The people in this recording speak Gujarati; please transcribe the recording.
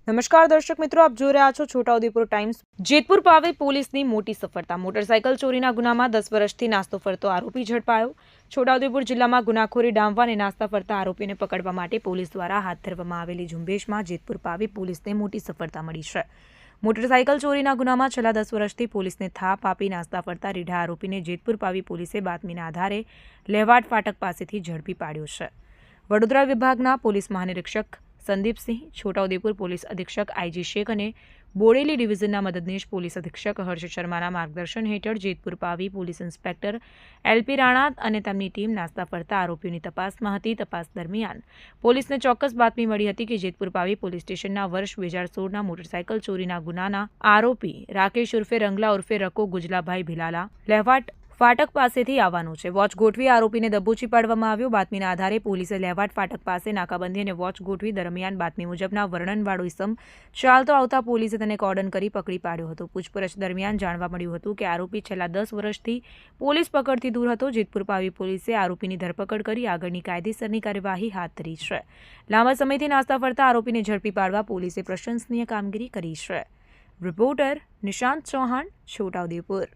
નમસ્કાર દર્શક મિત્રો, આપ જોઈ રહ્યા છો છોટાઉદેપુર ટાઈમ્સ। જેતપુર પાવે પોલીસની મોટી સફળતા। મોટરસાયકલ ચોરીના ગુનામાં 10 વર્ષથી નાસ્તો ફરતો આરોપી ઝડપાયો। છોટાઉદેપુર જિલ્લામાં ગુનાખોરી ડામવા અને નાસ્તા ફરતા આરોપીને પકડવા માટે પોલીસ દ્વારા હાથ ધરવામાં આવેલી ઝુંબેશમાં જેતપુર પાવે પોલીસને મોટી સફળતા મળી છે। મોટરસાયકલ ચોરીના ગુનામાં છેલ્લા 10 વર્ષથી પોલીસને થાપ આપી નાસ્તા ફરતા રીઢા આરોપીને જેતપુર પાવી પોલીસે બાતમીના આધારે લેવાડ ફાટક પાસેથી ઝડપી પાડ્યો છે। વડોદરા વિભાગના પોલીસ મહાનિરીક્ષક સંદીપ સિંહ, છોટાઉદેપુર પોલીસ અધિક્ષક આઈજી શેખ અને બોડેલી ડિવિઝનના મદદનીશ પોલીસ અધિક્ષક હર્ષ શર્માના માર્ગદર્શન હેઠળ Jetpur Pavi police inspector LP Rana અને તેમની ટીમ નાસ્તા ફરતા આરોપીઓની તપાસમાં હતી। તપાસ દરમિયાન પોલીસને ચોક્કસ બાતમી મળી હતી કે જેતપુર પાવી પોલીસ સ્ટેશનના વર્ષ 2016ના મોટરસાયકલ ચોરીના ગુનાના આરોપી રાકેશ ઉર્ફે રંગલા ઉર્ફે રકો ગુજલાભાઈ ભીલાલા લેવાટ ફાટક પાસેથી આવવાનો છે। વોચ ગોઠવી આરોપીને દબોચી પાડવામાં આવ્યો। બાતમીના આધારે પોલીસે લેવાટ ફાટક પાસે નાકાબંધી અને વોચ ગોઠવી દરમિયાન બાતમી મુજબના વર્ણનવાળો ઇસમ ચાલતો આવતા પોલીસે તેને કોર્ડન કરી પકડી પાડ્યો હતો। પૂછપરછ દરમિયાન જાણવા મળ્યું હતું કે આરોપી છેલ્લા 10 વર્ષથી પોલીસ પકડથી દૂર હતો। જેતપુર પાવી પોલીસે આરોપીની ધરપકડ કરી આગળની કાયદેસરની કાર્યવાહી હાથ ધરી છે। લાંબા સમયથી નાસ્તા ફરતા આરોપીને ઝડપી પાડવા પોલીસે પ્રશંસનીય કામગીરી કરી છે। રિપોર્ટર નિશાંત ચૌહાણ, છોટાઉદેપુર।